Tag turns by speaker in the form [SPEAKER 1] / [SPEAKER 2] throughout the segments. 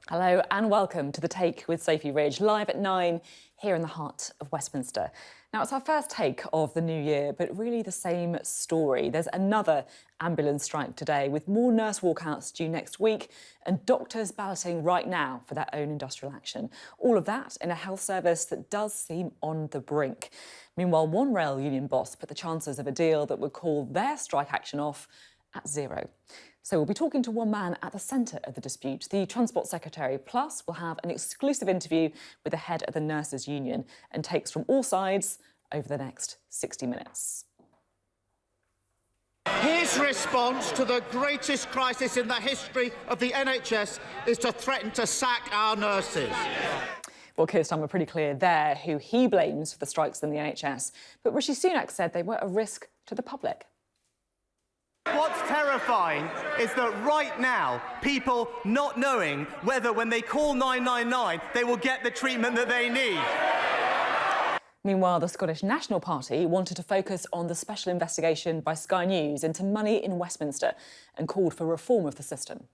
[SPEAKER 1] Hello and welcome to The Take with Sophy Ridge, live at 9 here in the heart of Westminster. Now, it's our first take of the new year, but really the same story. There's another ambulance strike today with more nurse walkouts due next week and doctors balloting right now for their own industrial action. All of that in a health service that does seem on the brink. Meanwhile, one rail union boss put the chances of a deal that would call their strike action off at zero. So we'll be talking to one man at the centre of the dispute, the Transport Secretary. Plus, we'll have an exclusive interview with the head of the Nurses' Union and takes from all sides over the next 60 minutes.
[SPEAKER 2] His response to the greatest crisis in the history of the NHS is to threaten to sack our nurses.
[SPEAKER 1] Well, Keir Starmer pretty clear there who he blames for the strikes in the NHS. But Rishi Sunak said they were a risk to the public.
[SPEAKER 3] What's terrifying is that right now, people not knowing whether when they call 999, they will get the treatment that they need.
[SPEAKER 1] Meanwhile, the Scottish National Party wanted to focus on the special investigation by Sky News into money in Westminster and called for reform of the system.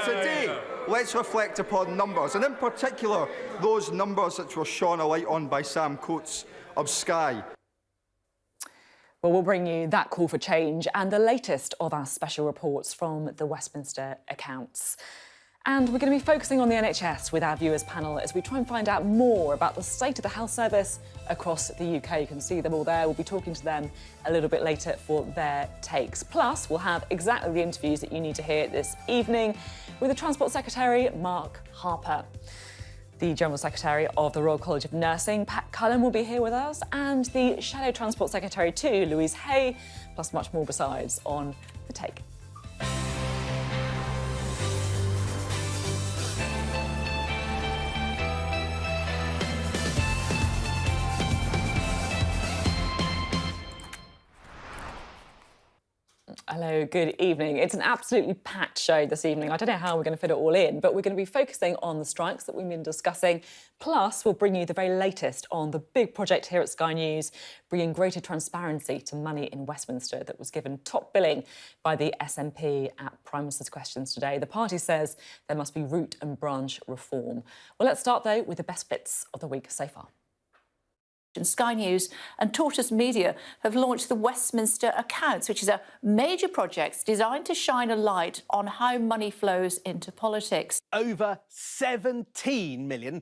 [SPEAKER 4] Today, let's reflect upon numbers, and in particular, those numbers which were shone a light on by Sam Coates of Sky.
[SPEAKER 1] Well, we'll bring you that call for change and the latest of our special reports from the Westminster accounts. And we're going to be focusing on the NHS with our viewers panel as we try and find out more about the state of the health service across the UK. You can see them all there. We'll be talking to them a little bit later for their takes. Plus, we'll have exactly the interviews that you need to hear this evening with the Transport Secretary, Mark Harper. The General Secretary of the Royal College of Nursing, Cullen, will be here with us, and the Shadow Transport Secretary too, Louise Haigh, plus much more besides on The Take. Hello, good evening. It's an absolutely packed show this evening. I don't know how we're going to fit it all in, but we're going to be focusing on the strikes that we've been discussing. Plus, we'll bring you the very latest on the big project here at Sky News, bringing greater transparency to money in Westminster that was given top billing by the SNP at Prime Minister's Questions today. The party says there must be root and branch reform. Well, let's start, though, with the best bits of the week so far.
[SPEAKER 5] Sky News and Tortoise Media have launched the Westminster Accounts, which is a major project designed to shine a light on how money flows into politics.
[SPEAKER 6] Over £17 million.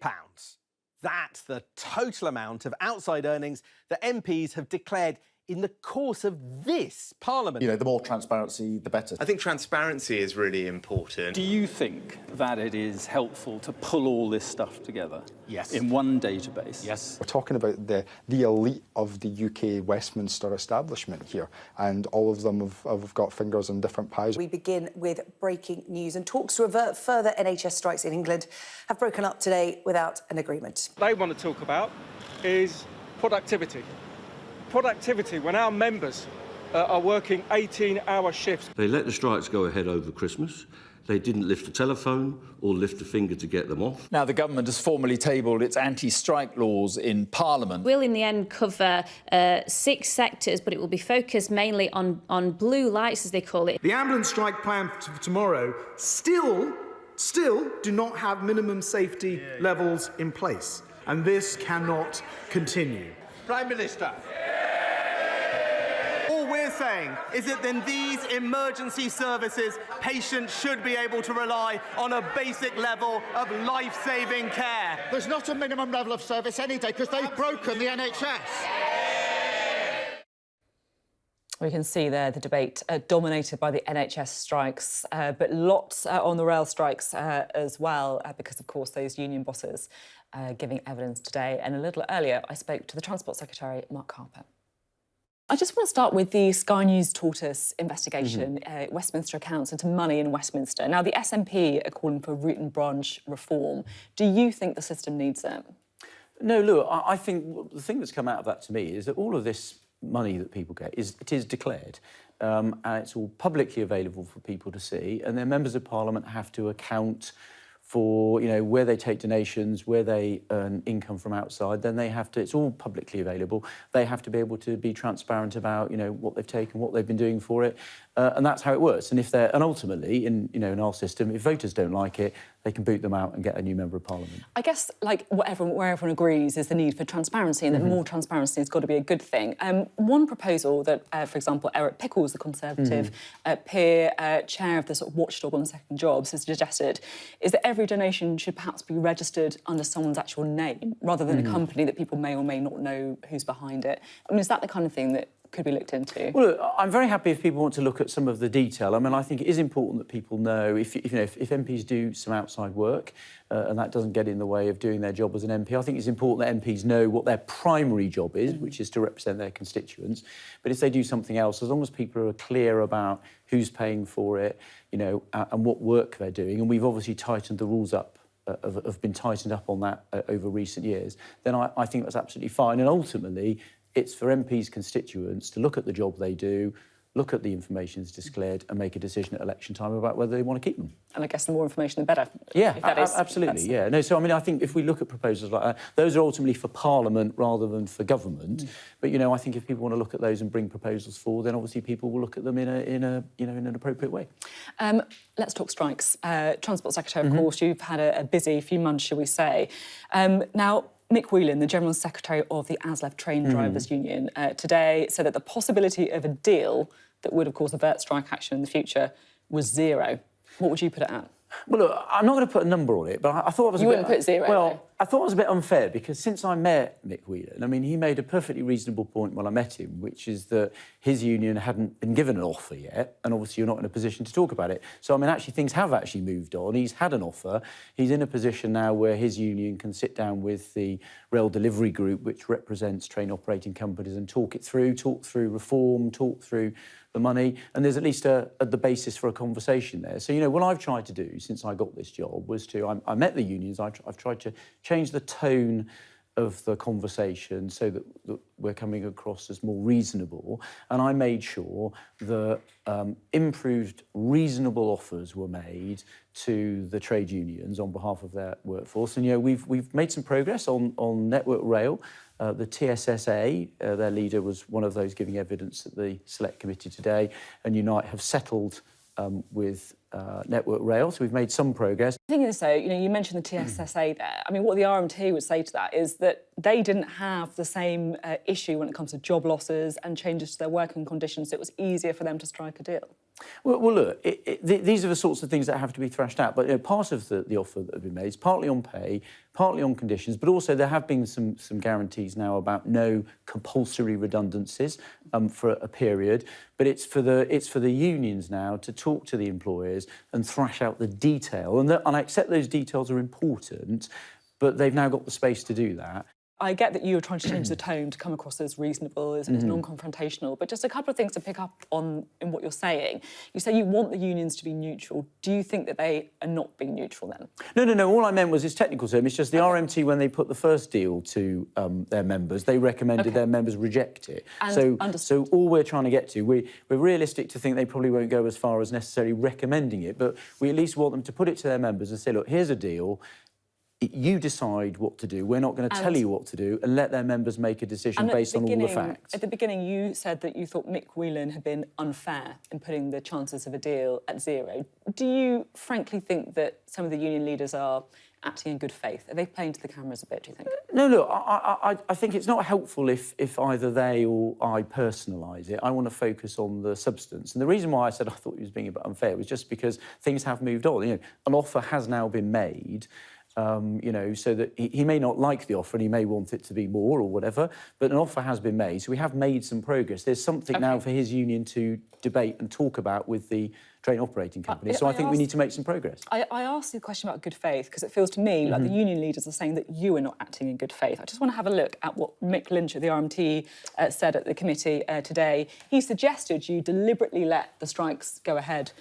[SPEAKER 6] That's the total amount of outside earnings that MPs have declared in the course of this Parliament.
[SPEAKER 7] You know, the more transparency, the better.
[SPEAKER 8] I think transparency is really important.
[SPEAKER 9] Do you think that it is helpful to pull all this stuff together?
[SPEAKER 6] Yes.
[SPEAKER 9] In one database?
[SPEAKER 6] Yes.
[SPEAKER 7] We're talking about the elite of the UK Westminster establishment here, and all of them have got fingers in different pies.
[SPEAKER 10] We begin with breaking news, and talks to avert further NHS strikes in England have broken up today without an agreement.
[SPEAKER 11] They want to talk about is productivity. Productivity when our members are working 18-hour shifts.
[SPEAKER 12] They let the strikes go ahead over Christmas. They didn't lift a telephone or lift a finger to get them off.
[SPEAKER 13] Now, the government has formally tabled its anti-strike laws in Parliament.
[SPEAKER 14] We'll, in the end, cover 6 sectors, but it will be focused mainly on blue lights, as they call it.
[SPEAKER 15] The ambulance strike plan for tomorrow still do not have minimum safety levels in place, and this cannot continue.
[SPEAKER 3] Prime Minister. All we're saying is that in these emergency services, patients should be able to rely on a basic level of life-saving care.
[SPEAKER 2] There's not a minimum level of service any day because they've broken the NHS.
[SPEAKER 1] We can see there the debate dominated by the NHS strikes, but lots on the rail strikes as well, because, of course, those union bosses giving evidence today. And a little earlier, I spoke to the Transport Secretary, Mark Harper. I just want to start with the Sky News Tortoise investigation, Westminster accounts into money in Westminster. Now, the SNP are calling for root and branch reform. Do you think the system needs it?
[SPEAKER 16] No, look, I think the thing that's come out of that to me is that all of this money that people get is declared, and it's all publicly available for people to see, and then members of Parliament have to account for, you know, where they take donations, where they earn income from outside. Then they have to, it's all publicly available. They have to be able to be transparent about, you know, what they've taken, what they've been doing for it. And that's how it works. And ultimately, in our system, if voters don't like it, they can boot them out and get a new member of parliament.
[SPEAKER 1] I guess, like, where everyone agrees is the need for transparency, and that more transparency has got to be a good thing. One proposal that, for example, Eric Pickles, the Conservative peer chair of the sort of watchdog on second jobs, has suggested is that every donation should perhaps be registered under someone's actual name, rather than a company that people may or may not know who's behind it. I mean, is that the kind of thing that could be looked into?
[SPEAKER 16] Well, look, I'm very happy if people want to look at some of the detail. I mean, I think it is important that people know if MPs do some outside work and that doesn't get in the way of doing their job as an MP. I think it's important that MPs know what their primary job is, which is to represent their constituents. But if they do something else, as long as people are clear about who's paying for it, and what work they're doing, and we've obviously tightened the rules up. Have been tightened up on that over recent years, then I think that's absolutely fine. And ultimately, it's for MPs' constituents to look at the job they do, look at the information that's declared and make a decision at election time about whether they want to keep them.
[SPEAKER 1] And I guess the more information, the better.
[SPEAKER 16] Yeah, absolutely, yeah. No, so, I mean, I think if we look at proposals like that, those are ultimately for Parliament rather than for government. But, I think if people want to look at those and bring proposals forward, then obviously people will look at them in an appropriate way.
[SPEAKER 1] Let's talk strikes. Transport Secretary, of course, you've had a busy few months, shall we say. Now, Mick Whelan, the General Secretary of the ASLEF Train Drivers Union, today said that the possibility of a deal that would, of course, avert strike action in the future was zero. What would you put it at?
[SPEAKER 16] Well, look, I'm not going to put a number on it, but I thought it was
[SPEAKER 1] You wouldn't put zero,
[SPEAKER 16] Well,
[SPEAKER 1] though.
[SPEAKER 16] I thought it was a bit unfair because since I met Mick Whelan, I mean, he made a perfectly reasonable point when I met him, which is that his union hadn't been given an offer yet, and obviously you're not in a position to talk about it. So, I mean, actually, things have actually moved on. He's had an offer. He's in a position now where his union can sit down with the Rail Delivery Group, which represents train operating companies, and talk through reform, talk through the money, and there's at least the basis for a conversation there. So, what I've tried to do since I got this job was I met the unions, I've tried to change the tone of the conversation so that we're coming across as more reasonable, and I made sure that improved, reasonable offers were made to the trade unions on behalf of their workforce. And, we've made some progress on Network Rail. The TSSA, their leader, was one of those giving evidence at the Select Committee today, and Unite have settled with Network Rail, so we've made some progress.
[SPEAKER 1] The thing is, though, you mentioned the TSSA there. I mean, what the RMT would say to that is that they didn't have the same issue when it comes to job losses and changes to their working conditions, so it was easier for them to strike a deal.
[SPEAKER 16] Well, look, these are the sorts of things that have to be thrashed out. But part of the offer that have been made is partly on pay, partly on conditions, but also there have been some guarantees now about no compulsory redundancies for a period. But it's for the unions now to talk to the employers and thrash out the detail. And I accept those details are important, but they've now got the space to do that.
[SPEAKER 1] I get that you were trying to change the tone to come across as reasonable, as non-confrontational, but just a couple of things to pick up on in what you're saying. You say you want the unions to be neutral. Do you think that they are not being neutral then?
[SPEAKER 16] No. All I meant was this technical term. It's just the RMT, when they put the first deal to their members, they recommended their members reject it. So all we're trying to get to, we're realistic to think they probably won't go as far as necessarily recommending it, but we at least want them to put it to their members and say, look, here's a deal. You decide what to do. We're not going to tell you what to do, and let their members make a decision based on all the facts.
[SPEAKER 1] At the beginning, you said that you thought Mick Whelan had been unfair in putting the chances of a deal at zero. Do you frankly think that some of the union leaders are acting in good faith? Are they playing to the cameras a bit, do you think?
[SPEAKER 16] No, look, I think it's not helpful if either they or I personalise it. I want to focus on the substance. And the reason why I said I thought he was being a bit unfair was just because things have moved on. An offer has now been made. So that he may not like the offer and he may want it to be more or whatever, but an offer has been made. So we have made some progress. There's something now for his union to debate and talk about with the train operating company. So I think we need to make some progress.
[SPEAKER 1] I asked you a question about good faith because it feels to me like the union leaders are saying that you are not acting in good faith. I just want to have a look at what Mick Lynch at the RMT said at the committee today. He suggested you deliberately let the strikes go ahead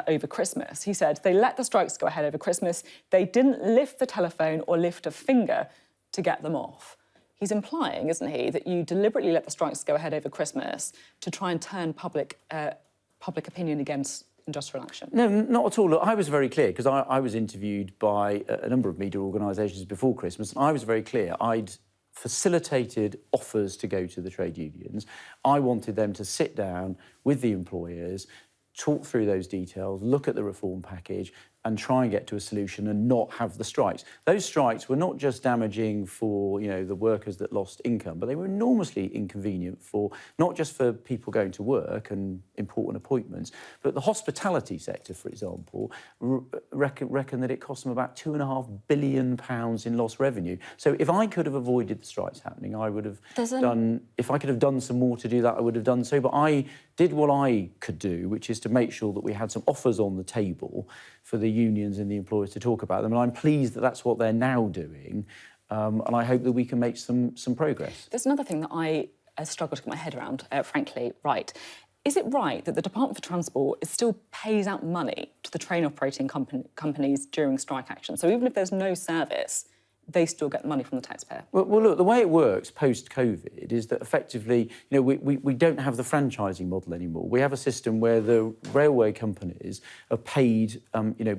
[SPEAKER 1] over Christmas. He said they let the strikes go ahead over Christmas. They didn't lift the telephone or lift a finger to get them off. He's implying, isn't he, that you deliberately let the strikes go ahead over Christmas to try and turn public opinion against industrial action?
[SPEAKER 16] No, not at all. Look, I was very clear, because I was interviewed by a number of media organisations before Christmas, and I was very clear. I'd facilitated offers to go to the trade unions. I wanted them to sit down with the employers, talk through those details, look at the reform package and try and get to a solution and not have the strikes. Those strikes were not just damaging for, the workers that lost income, but they were enormously inconvenient for, not just for people going to work and important appointments, but the hospitality sector, for example, reckon that it cost them about £2.5 billion in lost revenue. So if I could have avoided the strikes happening, I would have if I could have done some more to do that, I would have done so. But I did what I could do, which is to make sure that we had some offers on the table for the unions and the employers to talk about them. And I'm pleased that that's what they're now doing. And I hope that we can make some progress.
[SPEAKER 1] There's another thing that I struggle to get my head around, frankly, right. Is it right that the Department for Transport still pays out money to the train operating companies during strike action? So even if there's no service, they still get money from the taxpayer?
[SPEAKER 16] Well, look, the way it works post-COVID is that effectively, we don't have the franchising model anymore. We have a system where the railway companies are paid,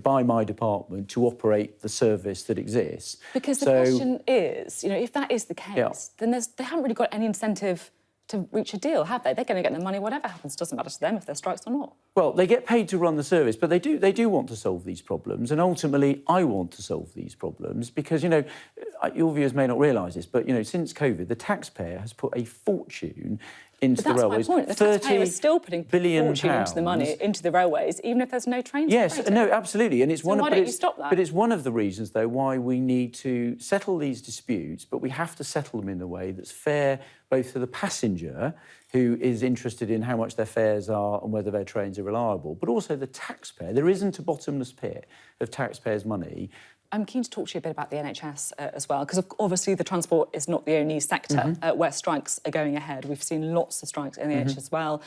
[SPEAKER 16] by my department to operate the service that exists.
[SPEAKER 1] Because the question is, if that is the case, then they haven't really got any incentive to reach a deal, have they? They're going to get their money, whatever happens. Doesn't matter to them if there's strikes or not.
[SPEAKER 16] Well, they get paid to run the service, but they do want to solve these problems, and ultimately, I want to solve these problems because, your viewers may not realise this, but, since COVID, the taxpayer has put a fortune into the railways.
[SPEAKER 1] That's my point. The taxpayer is still putting fortune into the money, into the railways, even if there's no trains.
[SPEAKER 16] Yes, no, absolutely, and it's
[SPEAKER 1] so why don't you stop that?
[SPEAKER 16] But it's one of the reasons, though, why we need to settle these disputes. But we have to settle them in a way that's fair, both to the passenger, who is interested in how much their fares are and whether their trains are reliable, but also the taxpayer. There isn't a bottomless pit of taxpayers' money.
[SPEAKER 1] I'm keen to talk to you a bit about the NHS as well, because obviously the transport is not the only sector where strikes are going ahead. We've seen lots of strikes in the NHS as well,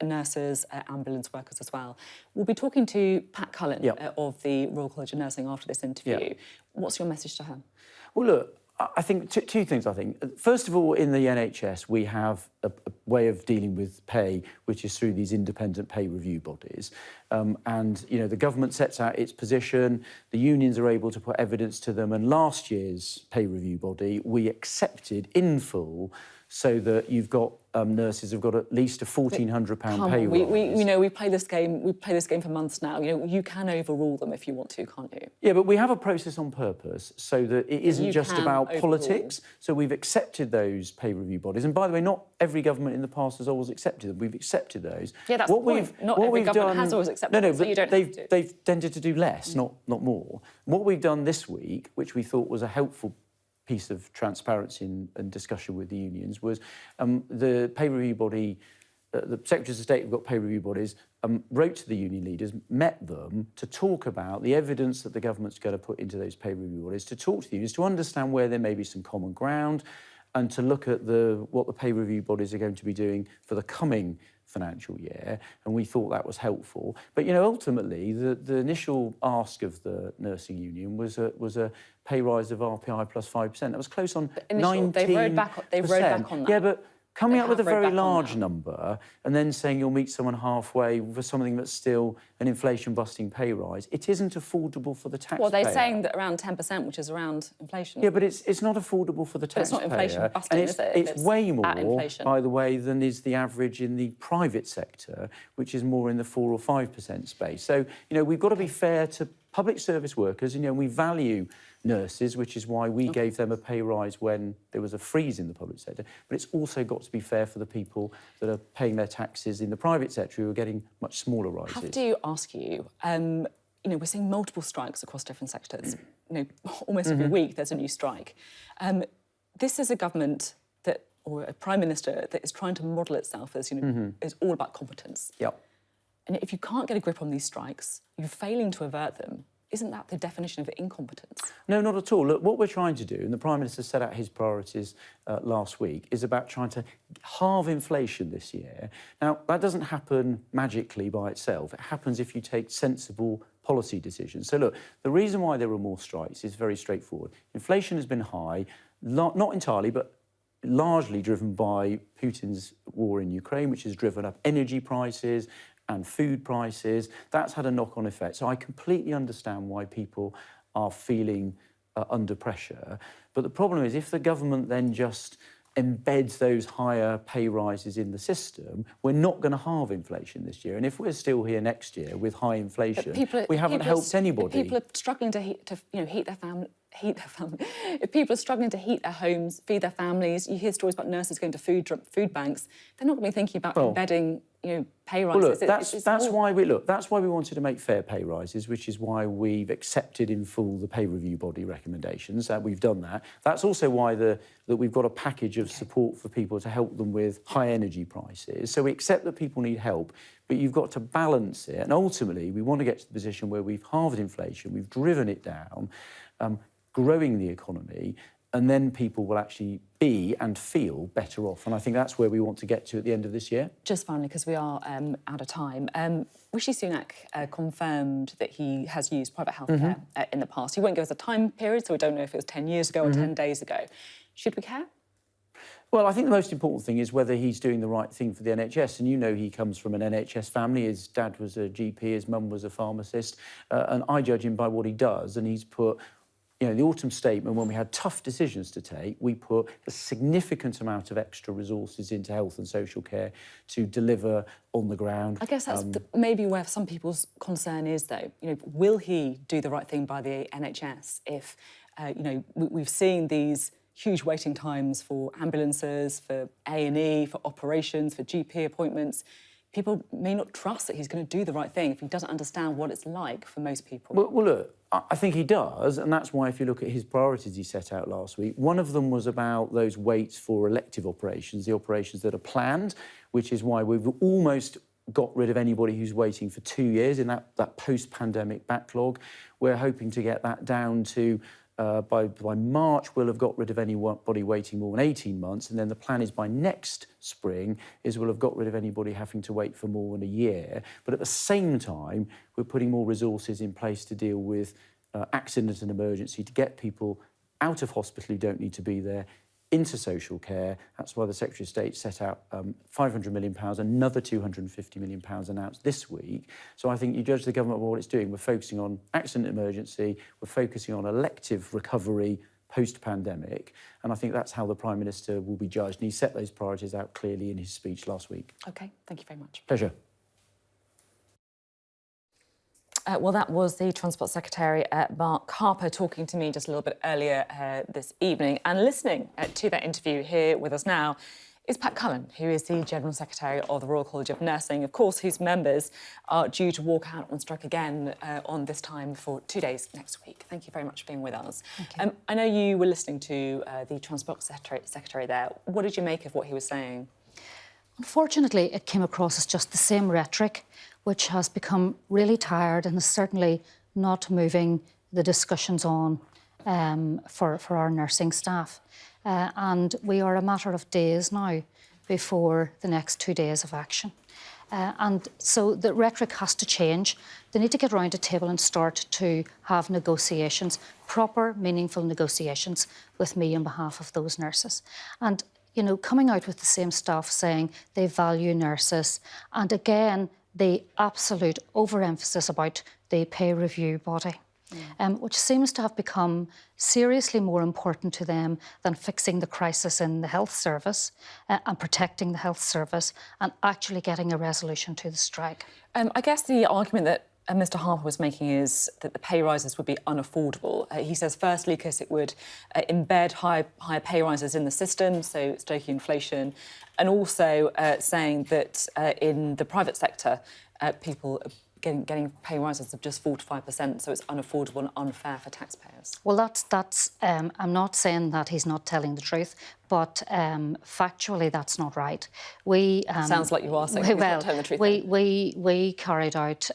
[SPEAKER 1] nurses, ambulance workers as well. We'll be talking to Pat Cullen of the Royal College of Nursing after this interview. What's your message to her?
[SPEAKER 16] Well, look, I think two things, I think. First of all, in the NHS, we have a way of dealing with pay, which is through these independent pay review bodies. And, the government sets out its position, the unions are able to put evidence to them, and last year's pay review body, we accepted in full so that you've got nurses have got at least a £1,400 pay rise.
[SPEAKER 1] We play this game. We play this game for months now. You can overrule them if you want to, can't you?
[SPEAKER 16] Yeah, but we have a process on purpose so that it isn't just about politics. So we've accepted those pay review bodies, and by the way, not every government in the past has always accepted them. We've accepted those.
[SPEAKER 1] Yeah, that's the point. Not every government has always accepted them, so you don't have to.
[SPEAKER 16] They've tended to do less, not more. What we've done this week, which we thought was a helpful piece of transparency and discussion with the unions, was the pay review body, the Secretaries of State have got pay review bodies, wrote to the union leaders, met them to talk about the evidence that the government's going to put into those pay review bodies, to talk to the unions, to understand where there may be some common ground, and to look at what the pay review bodies are going to be doing for the coming financial year, and we thought that was helpful. But ultimately, the initial ask of the nursing union was a pay rise of RPI plus 5%. That was close on 19%.
[SPEAKER 1] They rode back on that.
[SPEAKER 16] Yeah, but coming up with a very large number and then saying you'll meet someone halfway for something that's still an inflation-busting pay rise, it isn't affordable for the taxpayer.
[SPEAKER 1] Well, they're saying that around 10%, which is around inflation.
[SPEAKER 16] Yeah, but it's not affordable for the taxpayer.
[SPEAKER 1] It's not inflation-busting, is it?
[SPEAKER 16] It's way more, by the way, than is the average in the private sector, which is more in the 4 or 5% space. So, we've got to be fair to public service workers. We value nurses, which is why we gave them a pay rise when there was a freeze in the public sector. But it's also got to be fair for the people that are paying their taxes in the private sector who are getting much smaller rises.
[SPEAKER 1] I have to ask you, we're seeing multiple strikes across different sectors. Almost every week there's a new strike. This is a government or a prime minister that is trying to model itself as, is all about competence.
[SPEAKER 16] Yep.
[SPEAKER 1] And if you can't get a grip on these strikes, you're failing to avert them. Isn't that the definition of incompetence?
[SPEAKER 16] No, not at all. Look, what we're trying to do, and the Prime Minister set out his priorities last week, is about trying to halve inflation this year. Now, that doesn't happen magically by itself. It happens if you take sensible policy decisions. So, look, the reason why there are more strikes is very straightforward. Inflation has been high, not entirely, but largely driven by Putin's war in Ukraine, which has driven up energy prices and food prices. That's had a knock-on effect. So I completely understand why people are feeling under pressure. But the problem is if the government then just embeds those higher pay rises in the system, we're not going to halve inflation this year. And if we're still here next year with high inflation, we haven't helped anybody.
[SPEAKER 1] If people are struggling to heat their family. If people are struggling to heat their homes, feed their families, you hear stories about nurses going to food banks. They're not going to be thinking about embedding, pay rises.
[SPEAKER 16] Well, look, that's why we wanted to make fair pay rises, which is why we've accepted in full the pay review body recommendations. We've done that. That's also why that we've got a package of support for people to help them with high energy prices. So we accept that people need help, but you've got to balance it. And ultimately, we want to get to the position where we've halved inflation, we've driven it down, growing the economy, and then people will actually be and feel better off. And I think that's where we want to get to at the end of this year.
[SPEAKER 1] Just finally, because we are out of time, Rishi Sunak confirmed that he has used private healthcare in the past. He won't give us a time period, so we don't know if it was 10 years ago or 10 days ago. Should we care?
[SPEAKER 16] Well, I think the most important thing is whether he's doing the right thing for the NHS. And he comes from an NHS family. His dad was a GP, his mum was a pharmacist. And I judge him by what he does. And he's put the autumn statement, when we had tough decisions to take, we put a significant amount of extra resources into health and social care to deliver on the ground.
[SPEAKER 1] I guess that's maybe where some people's concern is, though. Will he do the right thing by the NHS if, we've seen these huge waiting times for ambulances, for A&E, for operations, for GP appointments. People may not trust that he's going to do the right thing if he doesn't understand what it's like for most people.
[SPEAKER 16] Well, look, I think he does, and that's why if you look at his priorities he set out last week, one of them was about those waits for elective operations, the operations that are planned, which is why we've almost got rid of anybody who's waiting for 2 years in that post-pandemic backlog. We're hoping to get that down to by March, we'll have got rid of anybody waiting more than 18 months, and then the plan is by next spring we'll have got rid of anybody having to wait for more than a year. But at the same time, we're putting more resources in place to deal with accident and emergency, to get people out of hospital who don't need to be there, into social care. That's why the Secretary of State set out £500 million, another £250 million announced this week. So I think you judge the government by what it's doing. We're focusing on accident emergency, we're focusing on elective recovery post-pandemic, and I think that's how the Prime Minister will be judged, and he set those priorities out clearly in his speech last week.
[SPEAKER 1] OK, thank you very much.
[SPEAKER 16] Pleasure.
[SPEAKER 1] Well, that was the Transport Secretary, Mark Harper, talking to me just a little bit earlier this evening. And listening to that interview here with us now is Pat Cullen, who is the General Secretary of the Royal College of Nursing, of course, whose members are due to walk out on strike again on this time for 2 days next week. Thank you very much for being with us. I know you were listening to the Transport Secretary there. What did you make of what he was saying?
[SPEAKER 17] Unfortunately, it came across as just the same rhetoric, which has become really tired and is certainly not moving the discussions on for our nursing staff. And we are a matter of days now before the next 2 days of action. And so the rhetoric has to change. They need to get round a table and start to have negotiations, proper, meaningful negotiations with me on behalf of those nurses. And coming out with the same stuff saying they value nurses, and again, the absolute overemphasis about the pay review body, which seems to have become seriously more important to them than fixing the crisis in the health service and protecting the health service and actually getting a resolution to the strike.
[SPEAKER 1] I guess the argument that Mr Harper was making is that the pay rises would be unaffordable. He says, firstly, because it would embed higher pay rises in the system, so stoking inflation, and also saying that in the private sector, people are getting pay rises of just 4 to 5%, so it's unaffordable and unfair for taxpayers.
[SPEAKER 17] Well, that's I'm not saying that he's not telling the truth, but factually that's not right.
[SPEAKER 1] Sounds like you are saying he's not telling the truth.
[SPEAKER 17] We carried out,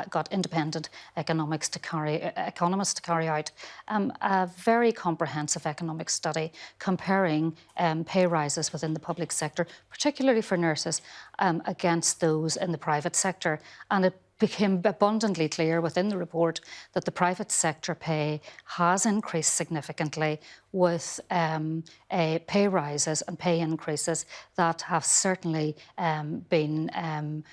[SPEAKER 17] got independent economists to carry out a very comprehensive economic study comparing pay rises within the public sector, particularly for nurses, against those in the private sector, and it became abundantly clear within the report that the private sector pay has increased significantly with pay rises and pay increases that have certainly been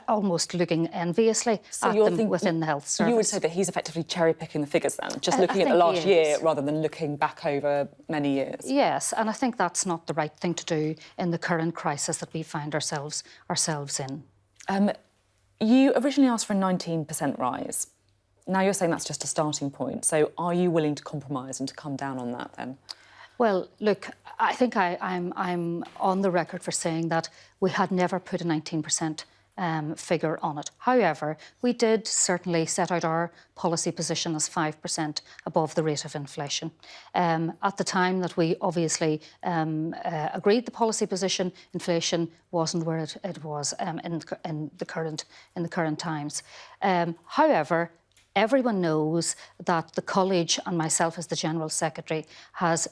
[SPEAKER 17] almost looking enviously at them within the health service.
[SPEAKER 1] You would say that he's effectively cherry-picking the figures then, just looking at the last year rather than looking back over many years?
[SPEAKER 17] Yes, and I think that's not the right thing to do in the current crisis that we find ourselves in.
[SPEAKER 1] You originally asked for a 19% rise. Now you're saying that's just a starting point. So are you willing to compromise and to come down on that then?
[SPEAKER 17] Well, look, I think I'm on the record for saying that we had never put a 19% figure on it. However, we did certainly set out our policy position as 5% above the rate of inflation. At the time that we obviously agreed the policy position, inflation wasn't where it was in the current times. However, everyone knows that the college and myself as the General Secretary has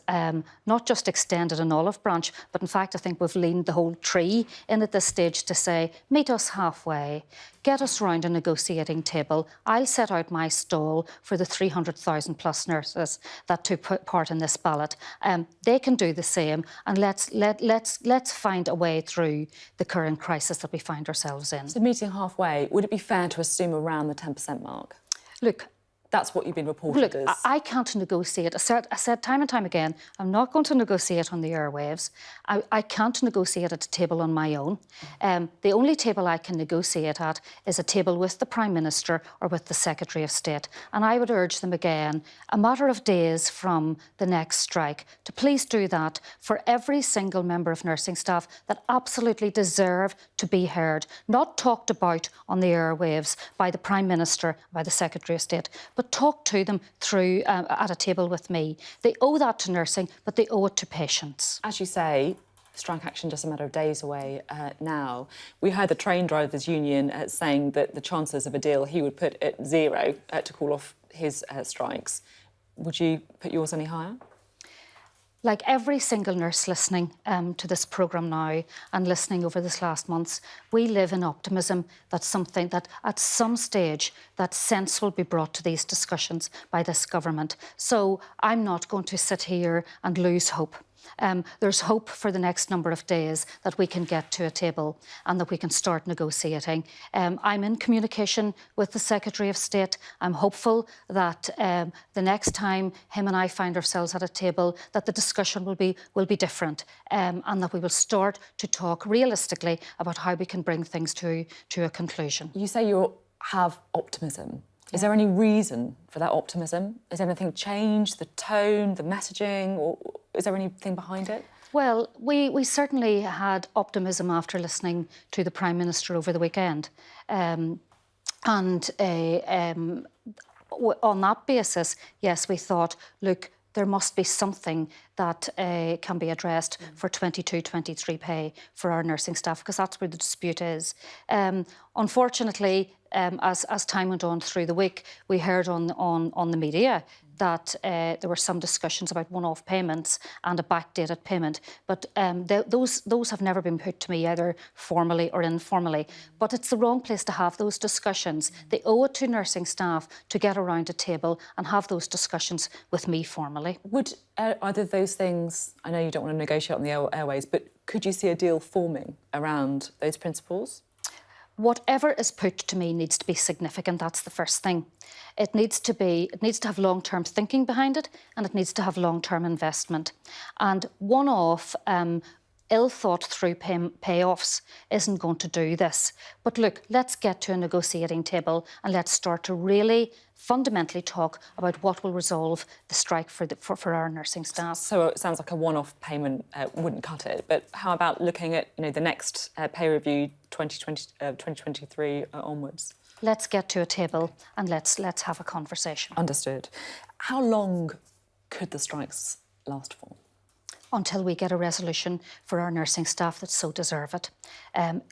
[SPEAKER 17] not just extended an olive branch, but in fact I think we've leaned the whole tree in at this stage to say, meet us halfway, get us round a negotiating table. I'll set out my stall for the 300,000 plus nurses that took part in this ballot. They can do the same, and let's find a way through the current crisis that we find ourselves in.
[SPEAKER 1] So meeting halfway, would it be fair to assume around the 10% mark?
[SPEAKER 17] Look,
[SPEAKER 1] that's what you've been reported as.
[SPEAKER 17] I can't negotiate. I said time and time again, I'm not going to negotiate on the airwaves. I can't negotiate at a table on my own. The only table I can negotiate at is a table with the Prime Minister or with the Secretary of State. And I would urge them again, a matter of days from the next strike, to please do that for every single member of nursing staff that absolutely deserve to be heard, not talked about on the airwaves by the Prime Minister, by the Secretary of State, but talk to them through at a table with me. They owe that to nursing, but they owe it to patients.
[SPEAKER 1] As you say, strike action just a matter of days away now. We heard the train drivers' union saying that the chances of a deal he would put at zero to call off his strikes. Would you put yours any higher?
[SPEAKER 17] Like every single nurse listening to this programme now and listening over this last months, we live in optimism that at some stage that sense will be brought to these discussions by this government. So I'm not going to sit here and lose hope. There's hope for the next number of days that we can get to a table and that we can start negotiating. I'm in communication with the Secretary of State. I'm hopeful that the next time him and I find ourselves at a table, that the discussion will be different, and that we will start to talk realistically about how we can bring things to a conclusion.
[SPEAKER 1] You say you have optimism. Is there any reason for that optimism? Has anything changed, the tone, the messaging, or is there anything behind it?
[SPEAKER 17] Well, we certainly had optimism after listening to the Prime Minister over the weekend. On that basis, yes, we thought, look, there must be something that can be addressed for 22-23 pay for our nursing staff, because that's where the dispute is. Unfortunately, as time went on through the week, we heard on the media that there were some discussions about one-off payments and a backdated payment. But those have never been put to me, either formally or informally. But it's the wrong place to have those discussions. They owe it to nursing staff to get around a table and have those discussions with me formally.
[SPEAKER 1] Would either of those things, I know you don't want to negotiate on the airways, but could you see a deal forming around those principles?
[SPEAKER 17] Whatever is put to me needs to be significant. That's the first thing. It needs to have long-term thinking behind it, and it needs to have long-term investment. And one-off, ill-thought-through payoffs isn't going to do this. But look, let's get to a negotiating table and let's start to really fundamentally talk about what will resolve the strike for our nursing staff.
[SPEAKER 1] So it sounds like a one-off payment wouldn't cut it, but how about looking at the next pay review 2023 onwards?
[SPEAKER 17] Let's get to a table and let's have a conversation.
[SPEAKER 1] Understood. How long could the strikes last for?
[SPEAKER 17] Until we get a resolution for our nursing staff that so deserve it.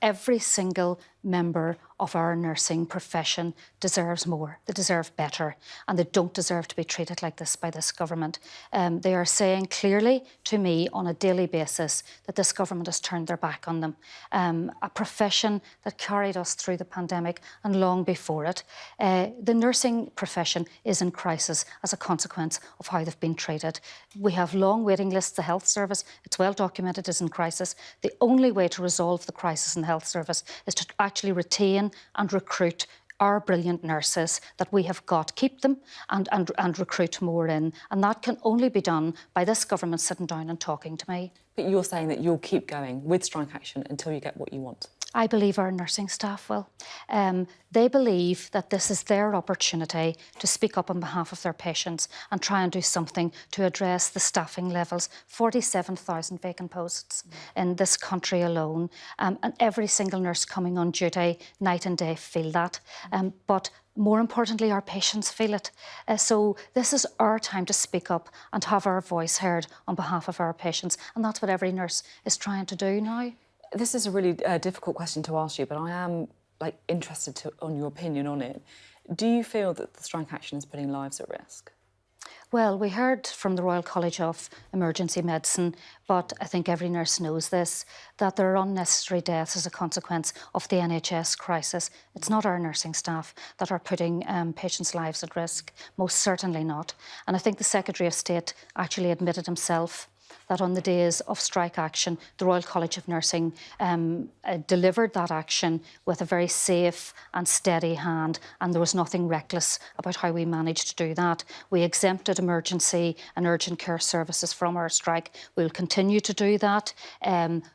[SPEAKER 17] Every single member of our nursing profession deserves more. They deserve better, and they don't deserve to be treated like this by this government. They are saying clearly to me on a daily basis that this government has turned their back on them. A profession that carried us through the pandemic and long before it. The nursing profession is in crisis as a consequence of how they've been treated. We have long waiting lists. The health service, it's well documented, is in crisis. The only way to resolve the crisis in the health service is to actually retain and recruit our brilliant nurses that we have got, keep them and recruit more in. And that can only be done by this government sitting down and talking to me.
[SPEAKER 1] But you're saying that you'll keep going with strike action until you get what you want?
[SPEAKER 17] I believe our nursing staff will. They believe that this is their opportunity to speak up on behalf of their patients and try and do something to address the staffing levels. 47,000 vacant posts in this country alone. And every single nurse coming on duty night and day feel that. But more importantly, our patients feel it. So this is our time to speak up and have our voice heard on behalf of our patients. And that's what every nurse is trying to do now.
[SPEAKER 1] This is a really difficult question to ask you, but I am interested on your opinion on it. Do you feel that the strike action is putting lives at risk?
[SPEAKER 17] Well, we heard from the Royal College of Emergency Medicine, but I think every nurse knows this, that there are unnecessary deaths as a consequence of the NHS crisis. It's not our nursing staff that are putting patients' lives at risk, most certainly not. And I think the Secretary of State actually admitted himself that on the days of strike action, the Royal College of Nursing delivered that action with a very safe and steady hand, and there was nothing reckless about how we managed to do that. We exempted emergency and urgent care services from our strike. We'll continue to do that.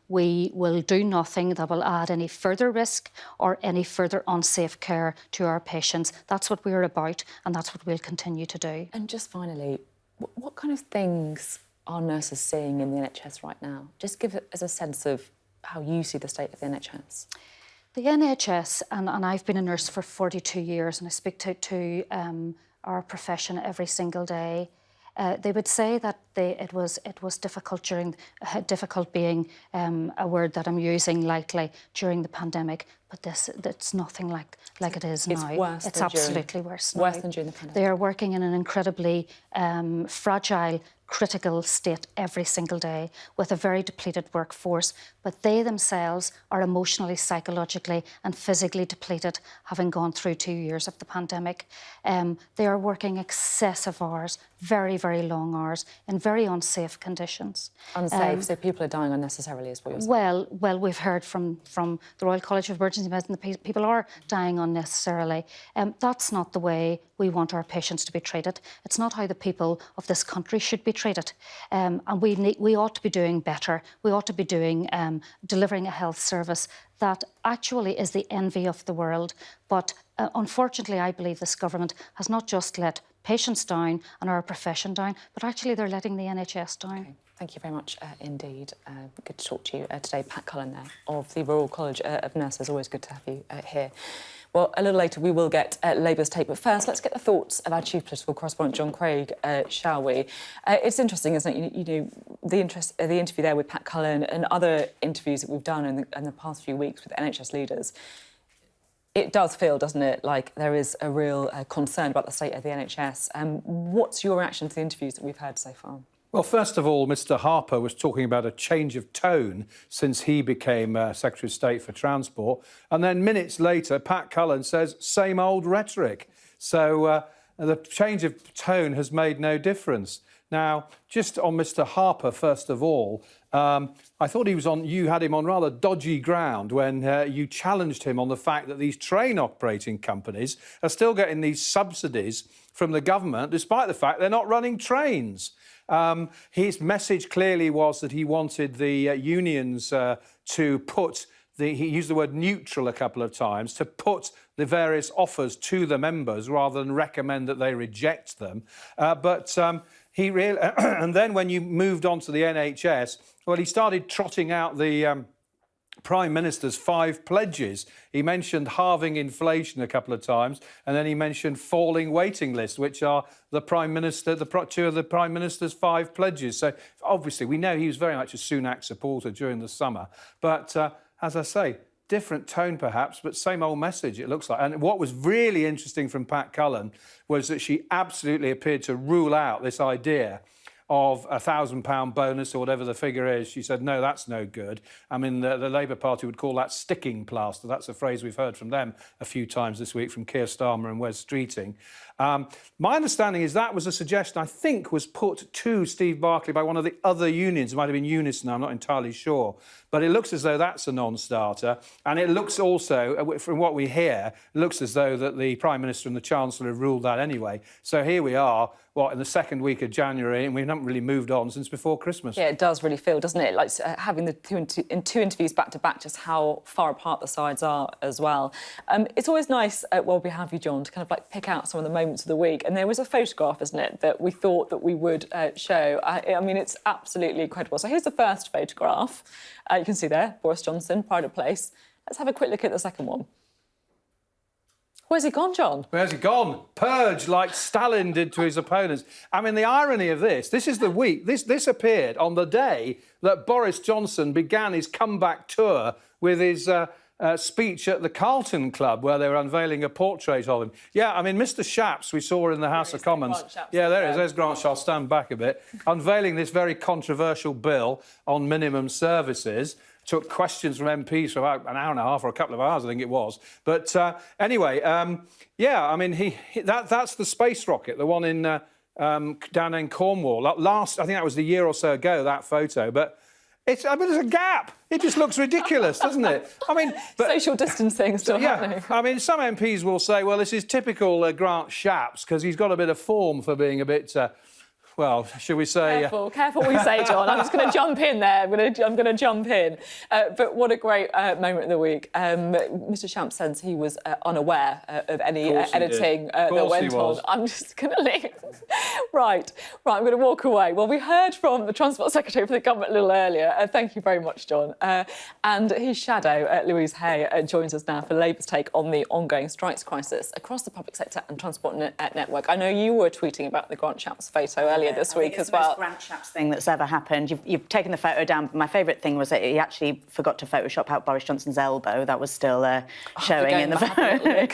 [SPEAKER 17] We will do nothing that will add any further risk or any further unsafe care to our patients. That's what we're about, and that's what we'll continue to do.
[SPEAKER 1] And just finally, what kind of things are nurses seeing in the NHS right now? Just give it as a sense of how you see the state of the NHS.
[SPEAKER 17] The NHS, and I've been a nurse for 42 years, and I speak to our profession every single day. They would say that it was difficult difficult being a word that I'm using lightly during the pandemic, but it's nothing like it is now.
[SPEAKER 1] It's worse.
[SPEAKER 17] It's absolutely worse now.
[SPEAKER 1] Worse than during the pandemic.
[SPEAKER 17] They are working in an incredibly fragile, critical state every single day with a very depleted workforce, but they themselves are emotionally, psychologically and physically depleted, having gone through 2 years of the pandemic. They are working excessive hours, very, very long hours, in very unsafe conditions.
[SPEAKER 1] Unsafe, so people are dying unnecessarily, is what you're saying?
[SPEAKER 17] Well, we've heard from the Royal College of Emergency Medicine that people are dying unnecessarily. That's not the way we want our patients to be treated. It's not how the people of this country should be treated. And we ought to be doing better. We ought to be doing delivering a health service that actually is the envy of the world. But unfortunately, I believe this government has not just let patients down and our profession down, but actually they're letting the NHS down.
[SPEAKER 1] Okay. Thank you very much indeed. Good to talk to you today. Pat Cullen there of the Royal College of Nurses. Always good to have you here. Well, a little later we will get Labour's take, but first let's get the thoughts of our chief political correspondent, Jon Craig, shall we? It's interesting, isn't it? You know, the interview there with Pat Cullen and other interviews that we've done in the past few weeks with NHS leaders. It does feel, doesn't it, like there is a real concern about the state of the NHS. What's your reaction to the interviews that we've heard so far?
[SPEAKER 18] Well, first of all, Mr Harper was talking about a change of tone since he became Secretary of State for Transport. And then minutes later, Pat Cullen says, same old rhetoric. So the change of tone has made no difference. Now, just on Mr Harper, first of all, I thought you had him on rather dodgy ground when you challenged him on the fact that these train operating companies are still getting these subsidies from the government, despite the fact they're not running trains. His message clearly was that he wanted the unions to put he used the word neutral a couple of times, to put the various offers to the members rather than recommend that they reject them. He really, and then when you moved on to the NHS, well, he started trotting out the Prime Minister's 5 pledges. He mentioned halving inflation a couple of times, and then he mentioned falling waiting lists, which are the Prime Minister, two of the Prime Minister's 5 pledges. So obviously we know he was very much a Sunak supporter during the summer. But as I say, different tone perhaps, but same old message, it looks like. And what was really interesting from Pat Cullen was that she absolutely appeared to rule out this idea of a £1,000 bonus or whatever the figure is. She said, no, that's no good. I mean, the Labour Party would call that sticking plaster. That's a phrase we've heard from them a few times this week, from Keir Starmer and Wes Streeting. My understanding is that was a suggestion, I think, was put to Steve Barclay by one of the other unions. It might have been Unison, I'm not entirely sure. But it looks as though that's a non-starter. And it looks also, from what we hear, it looks as though that the Prime Minister and the Chancellor have ruled that anyway. So here we are, in the second week of January, and we haven't really moved on since before Christmas.
[SPEAKER 1] Yeah, it does really feel, doesn't it? Like having the two interviews back-to-back, just how far apart the sides are as well. It's always nice, while we have you, Jon, to kind of like pick out some of the moments of the week. And there was a photograph, isn't it, that we thought that we would show. I mean, it's absolutely incredible. So here's the first photograph. You can see there, Boris Johnson, pride of place. Let's have a quick look at the second one. Where's he gone, Jon?
[SPEAKER 18] Where's he gone? Purged like Stalin did to his opponents. I mean, the irony of this is the week. This appeared on the day that Boris Johnson began his comeback tour with his speech at the Carlton Club, where they were unveiling a portrait of him. Yeah, I mean, Mr. Shapps, we saw in the House of Commons. Yeah, there he is. There's Grant Shapps. I'll stand back a bit. Unveiling this very controversial bill on minimum services. Took questions from MPs for about an hour and a half or a couple of hours, I think it was. But anyway, yeah, I mean, that's the space rocket, the one in down in Cornwall. I think that was a year or so ago, that photo. But there's a gap. It just looks ridiculous, doesn't it? I mean,
[SPEAKER 1] social distancing still happening.
[SPEAKER 18] I mean, some MPs will say, well, this is typical Grant Shapps because he's got a bit of form for being a bit. Well, should we say...
[SPEAKER 1] Careful what we say, Jon. I'm just going to jump in there. I'm going to jump in. But what a great moment of the week. Mr. Shapps says he was unaware of any editing that went on. I'm just going to leave. Right, I'm going to walk away. Well, we heard from the Transport Secretary for the government a little earlier. Thank you very much, Jon. And his shadow, Louise Haigh, joins us now for Labour's take on the ongoing strikes crisis across the public sector and transport network. I know you were tweeting about the Grant Shapps photo earlier this week as well.
[SPEAKER 19] It's the most Grant Shapps thing that's ever happened. You've taken the photo down. My favourite thing was that he actually forgot to Photoshop out Boris Johnson's elbow. That was still showing in the photo.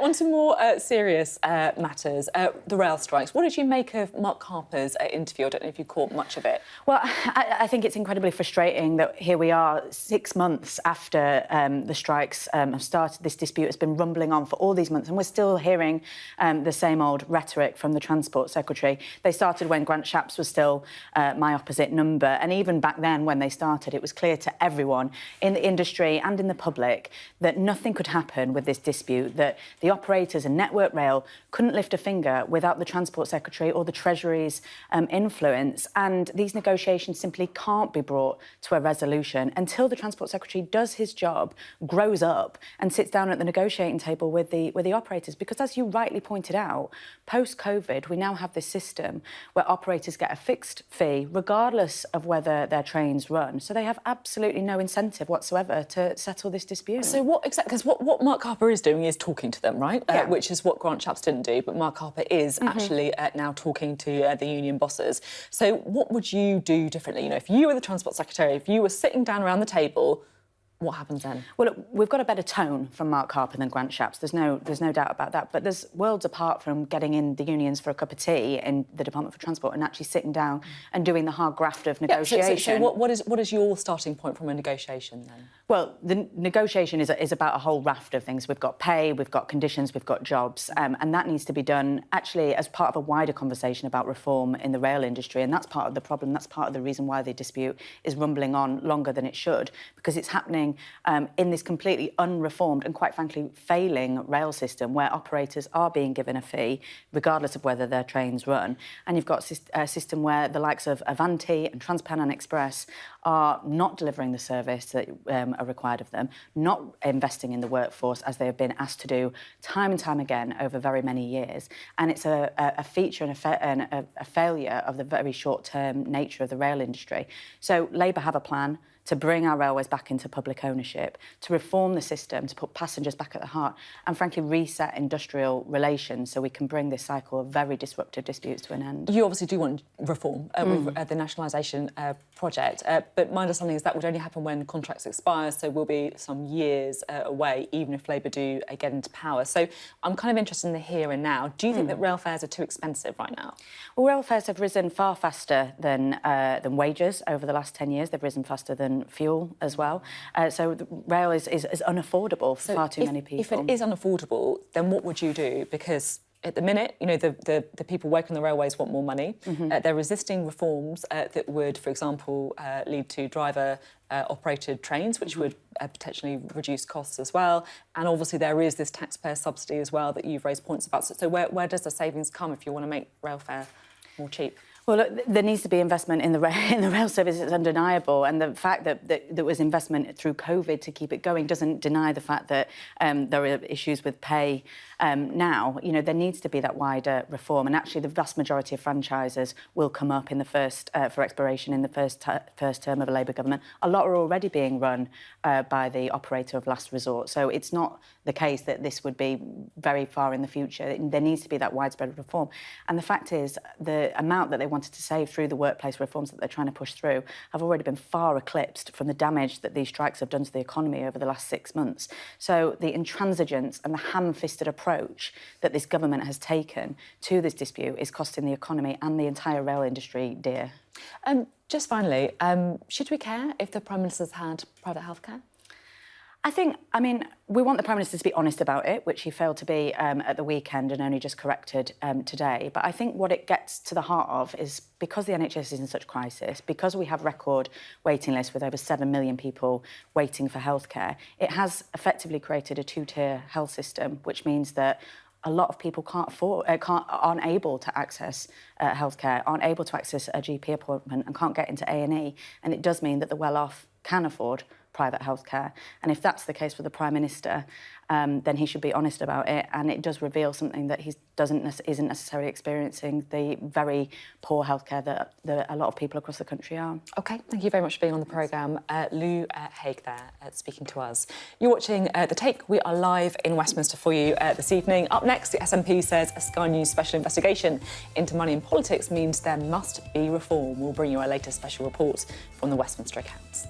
[SPEAKER 1] On to more serious matters, the rail strikes. What did you make of Mark Harper's interview? I don't know if you caught much of it.
[SPEAKER 19] Well, I think it's incredibly frustrating that here we are 6 months after the strikes have started. This dispute has been rumbling on for all these months, and we're still hearing the same old rhetoric from the Transport Secretary. They started when Grant Shapps was still my opposite number, and even back then when they started, it was clear to everyone in the industry and in the public that nothing could happen with this dispute, that the operators and Network Rail couldn't lift a finger without the Transport Secretary or the Treasury's influence, and these negotiations simply can't be brought to a resolution until the Transport Secretary does his job, grows up and sits down at the negotiating table with the operators, because as you rightly pointed out, post-COVID we now have this system where operators get a fixed fee regardless of whether their trains run, so they have absolutely no incentive whatsoever to settle this dispute.
[SPEAKER 1] So what exactly, because what Mark Harper is doing is talking to them, right? Yeah. Which is what Grant Shapps didn't do, but Mark Harper is actually now talking to the union bosses. So what would you do differently? You know, if you were the Transport Secretary, if you were sitting down around the table, what happens then?
[SPEAKER 19] Well, look, we've got a better tone from Mark Harper than Grant Shapps. There's no doubt about that. But there's worlds apart from getting in the unions for a cup of tea in the Department for Transport and actually sitting down and doing the hard graft of negotiation.
[SPEAKER 1] So what is your starting point from a negotiation then?
[SPEAKER 19] Well, the negotiation is about a whole raft of things. We've got pay, we've got conditions, we've got jobs, and that needs to be done actually as part of a wider conversation about reform in the rail industry. And that's part of the problem. That's part of the reason why the dispute is rumbling on longer than it should, because it's happening in this completely unreformed and, quite frankly, failing rail system where operators are being given a fee regardless of whether their trains run. And you've got a system where the likes of Avanti and TransPennine Express are not delivering the service that are required of them, not investing in the workforce as they have been asked to do time and time again over very many years. And it's a feature and a failure of the very short-term nature of the rail industry. So Labour have a plan to bring our railways back into public ownership, to reform the system, to put passengers back at the heart, and frankly reset industrial relations so we can bring this cycle of very disruptive disputes to an end.
[SPEAKER 1] You obviously do want reform with the nationalisation project, but my understanding is that would only happen when contracts expire, so we'll be some years away, even if Labour do get into power. So I'm kind of interested in the here and now. Do you think that rail fares are too expensive right now?
[SPEAKER 19] Well, rail fares have risen far faster than wages over the last 10 years. They've risen faster than fuel as well. So the rail is unaffordable for far too many people.
[SPEAKER 1] If it is unaffordable, then what would you do? Because at the minute, you know, the people working on the railways want more money. They're resisting reforms that would, for example, lead to driver-operated trains, which would potentially reduce costs as well. And obviously there is this taxpayer subsidy as well that you've raised points about. So where does the savings come if you want to make rail fare more cheap?
[SPEAKER 19] Well, look, there needs to be investment in the rail service. It's undeniable, and the fact that there was investment through COVID to keep it going doesn't deny the fact that there are issues with pay now. You know, there needs to be that wider reform, and actually, the vast majority of franchises will come up in the first for expiration in the first term of a Labour government. A lot are already being run by the operator of last resort, so it's not the case that this would be very far in the future. There needs to be that widespread reform, and the fact is, the amount that they wanted to save through the workplace reforms that they're trying to push through have already been far eclipsed from the damage that these strikes have done to the economy over the last 6 months. So the intransigence and the ham-fisted approach that this government has taken to this dispute is costing the economy and the entire rail industry dear.
[SPEAKER 1] Just finally, should we care if the Prime Minister's had private healthcare?
[SPEAKER 19] I mean, we want the Prime Minister to be honest about it, which he failed to be at the weekend and only just corrected today. But I think what it gets to the heart of is because the NHS is in such crisis, because we have record waiting lists with over 7 million people waiting for healthcare, it has effectively created a two-tier health system, which means that a lot of people aren't able to access healthcare, aren't able to access a GP appointment and can't get into A&E. And it does mean that the well-off can afford private healthcare. And if that's the case for the Prime Minister, then he should be honest about it. And it does reveal something that he isn't necessarily experiencing, the very poor healthcare that a lot of people across the country are.
[SPEAKER 1] OK, thank you very much for being on the programme. Louise Haigh there speaking to us. You're watching The Take. We are live in Westminster for you this evening. Up next, the SNP says a Sky News special investigation into money in politics means there must be reform. We'll bring you our latest special report from the Westminster accounts.